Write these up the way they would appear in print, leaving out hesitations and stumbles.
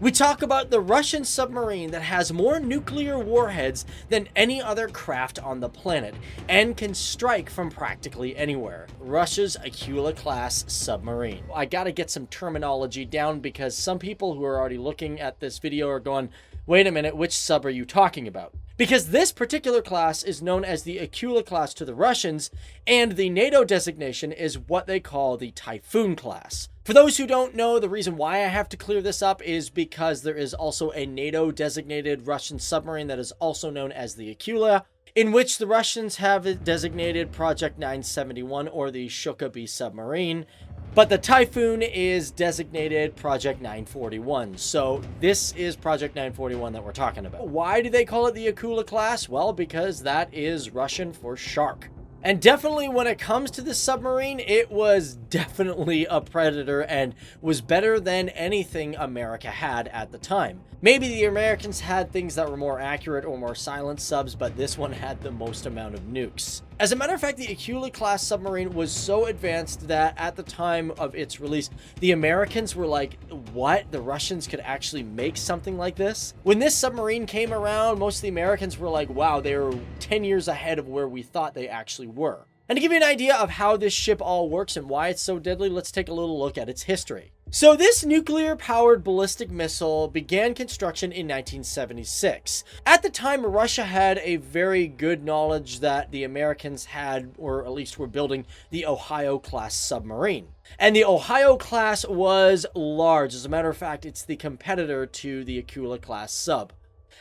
We talk about the Russian submarine that has more nuclear warheads than any other craft on the planet and can strike from practically anywhere. Russia's Akula-class submarine. I gotta get some terminology down because some people who are already looking at this video are going, wait a minute, which sub are you talking about? Because this particular class is known as the Akula class to the Russians, and the NATO designation is what they call the Typhoon class. For those who don't know, the reason why I have to clear this up is because there is also a NATO designated Russian submarine that is also known as the Akula, in which the Russians have designated Project 971 or the Sukhoi submarine. But the Typhoon is designated Project 941. So this is Project 941 that we're talking about. Why do they call it the Akula class? Well, because that is Russian for shark. And definitely when it comes to the submarine, it was definitely a predator and was better than anything America had at the time. Maybe the Americans had things that were more accurate or more silent subs, but this one had the most amount of nukes. As a matter of fact, the Akula class submarine was so advanced that at the time of its release, the Americans were like, what? The Russians could actually make something like this? When this submarine came around, most of the Americans were like, wow, they were 10 years ahead of where we thought they actually were. And to give you an idea of how this ship all works and why it's so deadly, let's take a little look at its history. So this nuclear-powered ballistic missile began construction in 1976. At the time, Russia had a very good knowledge that the Americans had, or at least were building, the Ohio-class submarine. And the Ohio-class was large. As a matter of fact, it's the competitor to the Akula-class sub.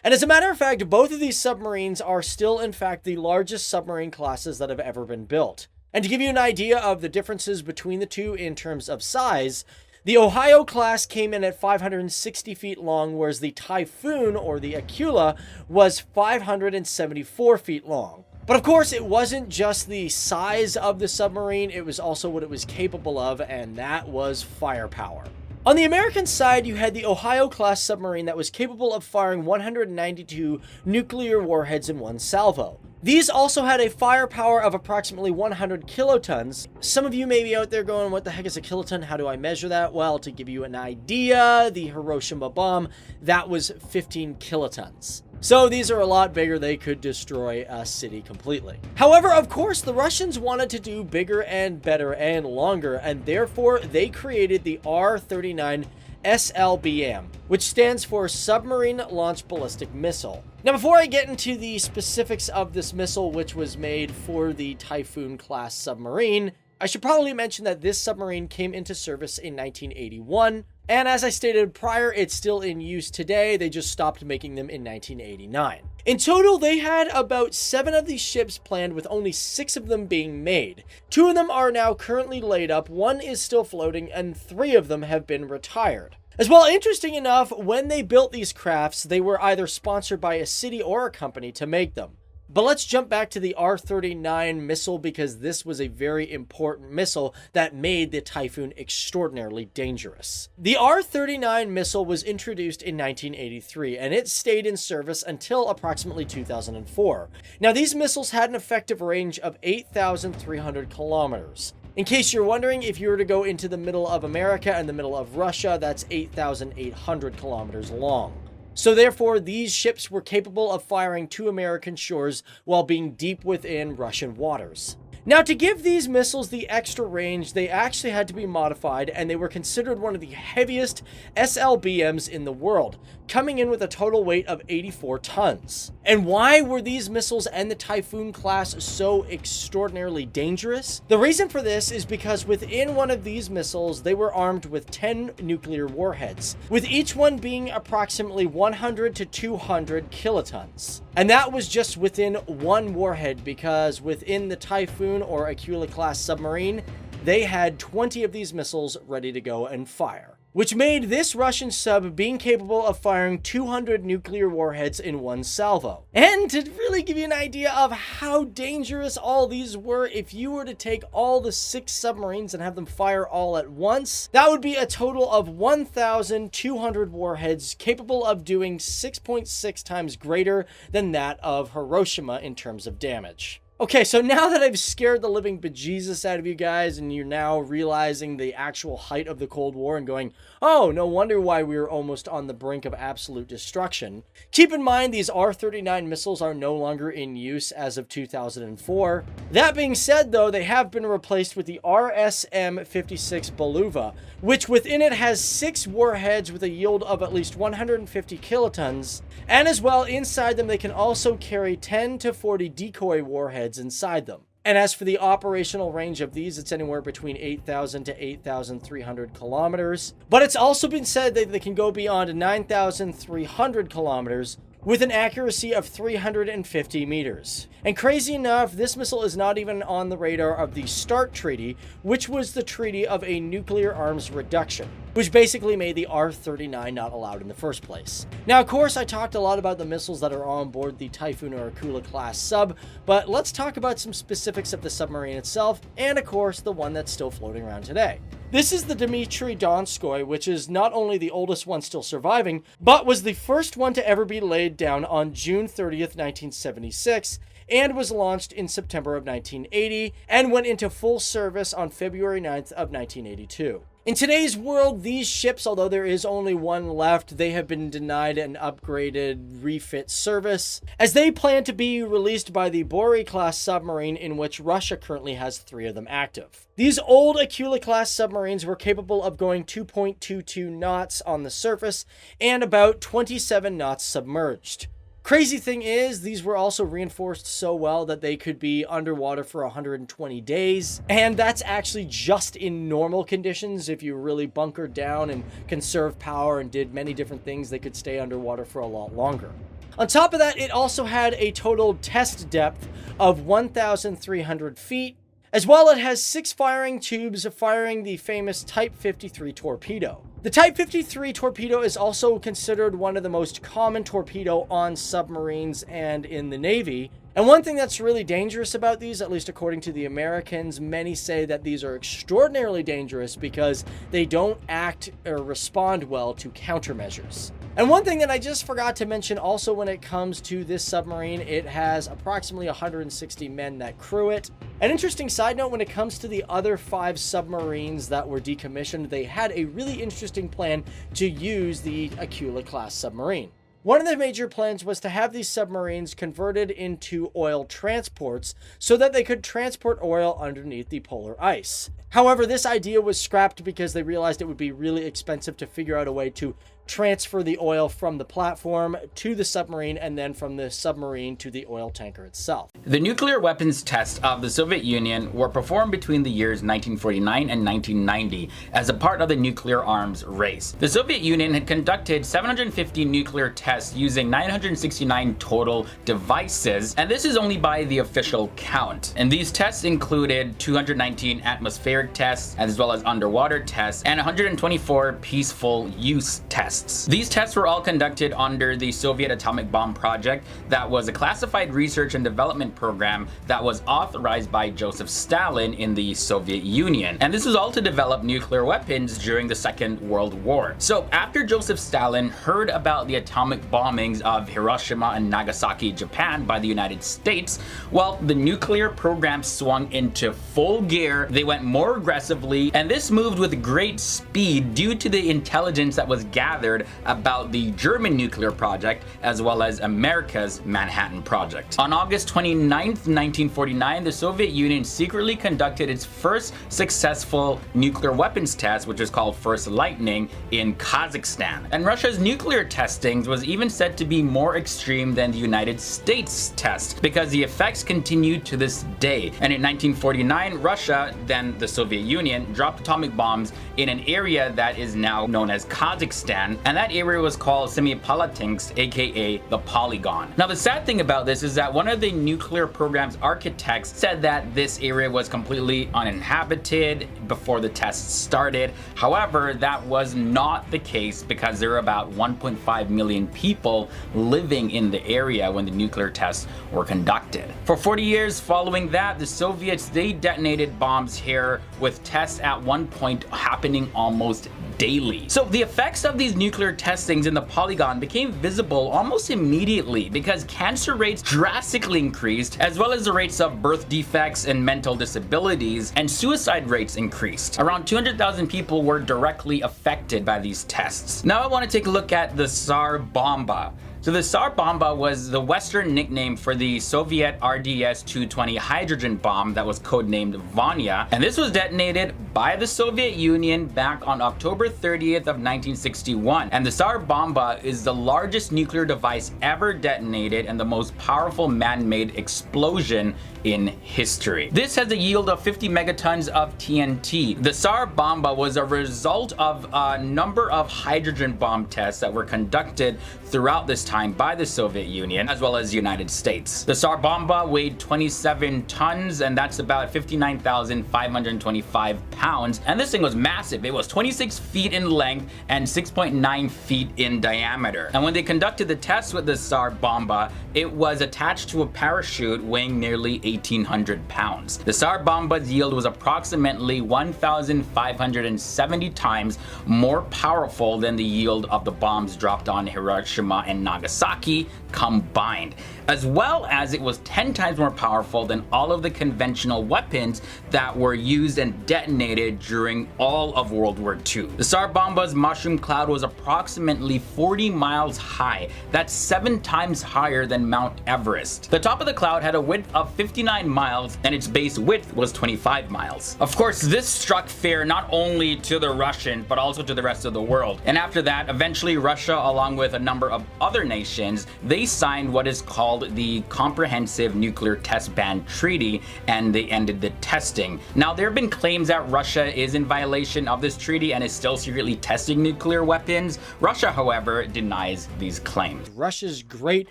And as a matter of fact, both of these submarines are still, in fact, the largest submarine classes that have ever been built. And to give you an idea of the differences between the two in terms of size, the Ohio class came in at 560 feet long, whereas the Typhoon, or the Akula, was 574 feet long. But of course, it wasn't just the size of the submarine, it was also what it was capable of, and that was firepower. On the American side, you had the Ohio-class submarine that was capable of firing 192 nuclear warheads in one salvo. These also had a firepower of approximately 100 kilotons. Some of you may be out there going, what the heck is a kiloton? How do I measure that? Well, to give you an idea, the Hiroshima bomb, that was 15 kilotons. So these are a lot bigger. They could destroy a city completely. However, of course, the Russians wanted to do bigger and better and longer, and therefore they created the R39 SLBM, which stands for Submarine Launched Ballistic Missile. Now, before I get into the specifics of this missile, which was made for the Typhoon class submarine, I should probably mention that this submarine came into service in 1981. And as I stated prior, it's still in use today. They just stopped making them in 1989. In total, they had about 7 of these ships planned, with only 6 of them being made. 2 of them are now currently laid up, 1 is still floating, and 3 of them have been retired. As well, interesting enough, when they built these crafts, they were either sponsored by a city or a company to make them. But let's jump back to the R39 missile, because this was a very important missile that made the Typhoon extraordinarily dangerous. The R39 missile was introduced in 1983, and it stayed in service until approximately 2004. Now, these missiles had an effective range of 8,300 kilometers. In case you're wondering, if you were to go into the middle of America and the middle of Russia, that's 8,800 kilometers long. So therefore, these ships were capable of firing to American shores while being deep within Russian waters. Now, to give these missiles the extra range, they actually had to be modified, and they were considered one of the heaviest SLBMs in the world, coming in with a total weight of 84 tons. And why were these missiles and the Typhoon class so extraordinarily dangerous? The reason for this is because within one of these missiles, they were armed with 10 nuclear warheads, with each one being approximately 100 to 200 kilotons. And that was just within one warhead, because within the Typhoon or Akula class submarine, they had 20 of these missiles ready to go and fire, which made this Russian sub being capable of firing 200 nuclear warheads in one salvo. And to really give you an idea of how dangerous all these were, if you were to take all the 6 submarines and have them fire all at once, that would be a total of 1,200 warheads capable of doing 6.6 times greater than that of Hiroshima in terms of damage. Okay, so now that I've scared the living bejesus out of you guys and you're now realizing the actual height of the Cold War and going, oh, no wonder why we were almost on the brink of absolute destruction, keep in mind these R39 missiles are no longer in use as of 2004. That being said, though, they have been replaced with the RSM-56 Beluga, which within it has 6 warheads with a yield of at least 150 kilotons, and as well, inside them they can also carry 10 to 40 decoy warheads inside them. And as for the operational range of these, it's anywhere between 8,000 to 8,300 kilometers. But it's also been said that they can go beyond 9,300 kilometers with an accuracy of 350 meters. And crazy enough, this missile is not even on the radar of the START Treaty, which was the treaty of a nuclear arms reduction, which basically made the R-39 not allowed in the first place. Now, of course, I talked a lot about the missiles that are on board the Typhoon or Akula class sub, but let's talk about some specifics of the submarine itself, and of course, the one that's still floating around today. This is the Dimitri Donskoi, which is not only the oldest one still surviving, but was the first one to ever be laid down on June 30th, 1976, and was launched in September of 1980, and went into full service on February 9th of 1982. In today's world, these ships, although there is only one left, they have been denied an upgraded refit service, as they plan to be released by the Bori-class submarine, in which Russia currently has 3 of them active. These old Akula-class submarines were capable of going 2.22 knots on the surface and about 27 knots submerged. Crazy thing is, these were also reinforced so well that they could be underwater for 120 days. And that's actually just in normal conditions. If you really bunkered down and conserved power and did many different things, they could stay underwater for a lot longer. On top of that, it also had a total test depth of 1,300 feet. As well, it has 6 firing tubes firing the famous Type 53 torpedo. The Type 53 torpedo is also considered one of the most common torpedo on submarines and in the Navy. And one thing that's really dangerous about these, at least according to the Americans, many say that these are extraordinarily dangerous because they don't act or respond well to countermeasures. And one thing that I just forgot to mention also when it comes to this submarine, it has approximately 160 men that crew it. An interesting side note, when it comes to the other 5 submarines that were decommissioned, they had a really interesting plan to use the Akula class submarine. One of the major plans was to have these submarines converted into oil transports so that they could transport oil underneath the polar ice. However, this idea was scrapped because they realized it would be really expensive to figure out a way to transfer the oil from the platform to the submarine and then from the submarine to the oil tanker itself. The nuclear weapons tests of the Soviet Union were performed between the years 1949 and 1990 as a part of the nuclear arms race. The Soviet Union had conducted 750 nuclear tests using 969 total devices, and this is only by the official count. And these tests included 219 atmospheric tests, as well as underwater tests, and 124 peaceful use tests. These tests were all conducted under the Soviet atomic bomb project that was a classified research and development program that was authorized by Joseph Stalin in the Soviet Union. And this was all to develop nuclear weapons during the Second World War. So after Joseph Stalin heard about the atomic bombings of Hiroshima and Nagasaki, Japan by the United States, well, the nuclear program swung into full gear. They went more aggressively, and this moved with great speed due to the intelligence that was gathered about the German nuclear project as well as America's Manhattan Project. On August 29th, 1949, the Soviet Union secretly conducted its first successful nuclear weapons test, which is called First Lightning, in Kazakhstan. And Russia's nuclear testing was even said to be more extreme than the United States test because the effects continued to this day. And in 1949, Russia, then the Soviet Union, dropped atomic bombs in an area that is now known as Kazakhstan, and that area was called Semipalatinsk, aka the Polygon. Now, the sad thing about this is that one of the nuclear program's architects said that this area was completely uninhabited before the tests started. However, that was not the case because there were about 1.5 million people living in the area when the nuclear tests were conducted. For 40 years following that, the Soviets, they detonated bombs here, with tests at one point happening almost daily. So the effects of these nuclear testings in the polygon became visible almost immediately because cancer rates drastically increased, as well as the rates of birth defects and mental disabilities, and suicide rates increased. Around 200,000 people were directly affected by these tests. Now I want to take a look at the Tsar Bomba. So the Tsar Bomba was the Western nickname for the Soviet RDS-220 hydrogen bomb that was codenamed Vanya, and this was detonated by the Soviet Union back on October 30th of 1961. And the Tsar Bomba is the largest nuclear device ever detonated and the most powerful man-made explosion in history. This has a yield of 50 megatons of TNT. The Tsar Bomba was a result of a number of hydrogen bomb tests that were conducted throughout this time by the Soviet Union as well as the United States. The Tsar Bomba weighed 27 tons, and that's about 59,525 pounds, and this thing was massive. It was 26 feet in length and 6.9 feet in diameter. And when they conducted the tests with the Tsar Bomba, it was attached to a parachute weighing nearly 1,800 pounds. The Tsar Bomba's yield was approximately 1,570 times more powerful than the yield of the bombs dropped on Hiroshima and Nagasaki combined, as well as it was 10 times more powerful than all of the conventional weapons that were used and detonated during all of World War II. The Tsar Bomba's mushroom cloud was approximately 40 miles high. That's 7 times higher than Mount Everest. The top of the cloud had a width of 59 miles and its base width was 25 miles. Of course, this struck fear not only to the Russians but also to the rest of the world. And after that, eventually Russia, along with a number of other nations, they signed what is called the Comprehensive Nuclear Test Ban Treaty, and they ended the testing. Now, there have been claims that Russia is in violation of this treaty and is still secretly testing nuclear weapons. Russia, however, denies these claims. Russia's great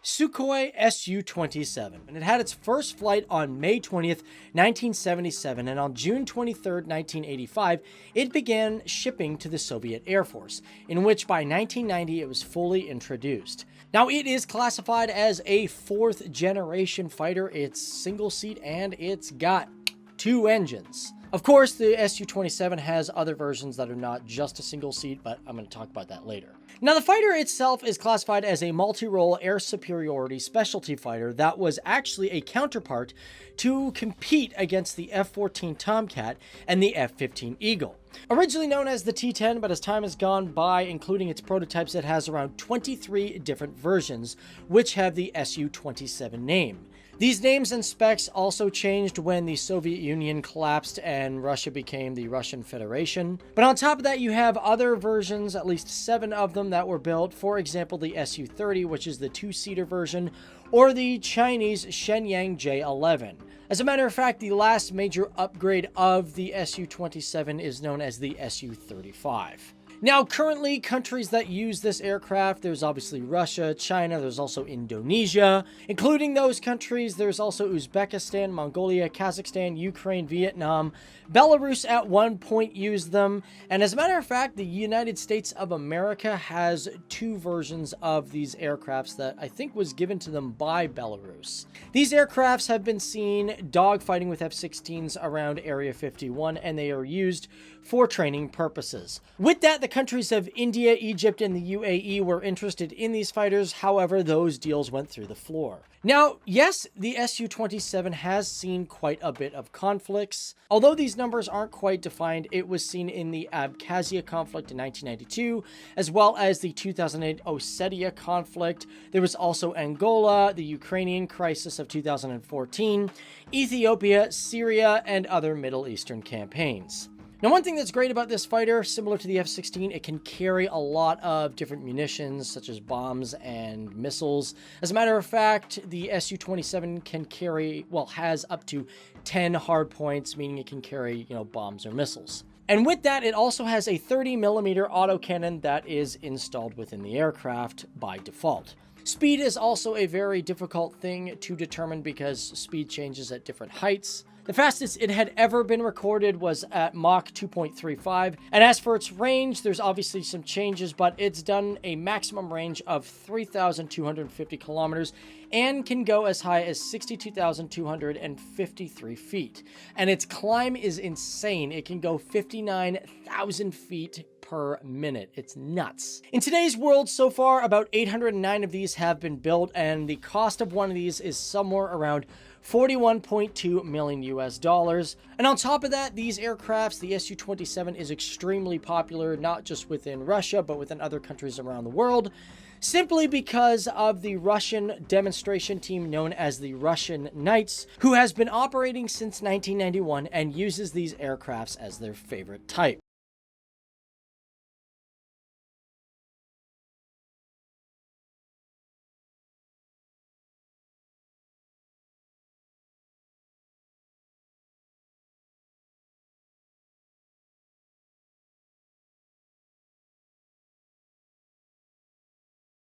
Sukhoi Su-27, and it had its first flight on May 20th, 1977, and on June 23rd, 1985, it began shipping to the Soviet Air Force, in which by 1990 it was fully introduced. Now, it is classified as a 4th generation fighter. It's single seat and it's got 2 engines. Of course, the Su-27 has other versions that are not just a single seat, but I'm going to talk about that later. Now, the fighter itself is classified as a multi-role air superiority specialty fighter that was actually a counterpart to compete against the F-14 Tomcat and the F-15 Eagle. Originally known as the T-10, but as time has gone by, including its prototypes, it has around 23 different versions, which have the Su-27 name. These names and specs also changed when the Soviet Union collapsed and Russia became the Russian Federation. But on top of that, you have other versions, at least 7 of them that were built. For example, the Su-30, which is the 2-seater version, or the Chinese Shenyang J-11. As a matter of fact, the last major upgrade of the Su-27 is known as the Su-35. Now, currently, countries that use this aircraft, there's obviously Russia, China, there's also Indonesia. Including those countries, there's also Uzbekistan, Mongolia, Kazakhstan, Ukraine, Vietnam. Belarus at one point used them. And as a matter of fact, the United States of America has 2 versions of these aircrafts that I think was given to them by Belarus. These aircrafts have been seen dogfighting with F-16s around Area 51, and they are used for training purposes. With that, the countries of India, Egypt, and the UAE were interested in these fighters. However, those deals went through the floor. Now, yes, the Su-27 has seen quite a bit of conflicts. Although these numbers aren't quite defined, it was seen in the Abkhazia conflict in 1992, as well as the 2008 Ossetia conflict. There was also Angola, the Ukrainian crisis of 2014, Ethiopia, Syria, and other Middle Eastern campaigns. Now, one thing that's great about this fighter, similar to the F-16, it can carry a lot of different munitions, such as bombs and missiles. As a matter of fact, the Su-27 can carry, well, has up to 10 hard points, meaning it can carry, bombs or missiles. And with that, it also has a 30mm autocannon that is installed within the aircraft by default. Speed is also a very difficult thing to determine because speed changes at different heights. The fastest it had ever been recorded was at Mach 2.35, and as for its range, there's obviously some changes, but it's done a maximum range of 3,250 kilometers and can go as high as 62,253 feet. And its climb is insane. It can go 59,000 feet per minute. It's nuts. In today's world, so far, about 809 of these have been built, and the cost of one of these is somewhere around 41.2 million US dollars. And on top of that, these aircrafts, the Su-27 is extremely popular, not just within Russia, but within other countries around the world, simply because of the Russian demonstration team known as the Russian Knights, who has been operating since 1991 and uses these aircrafts as their favorite type.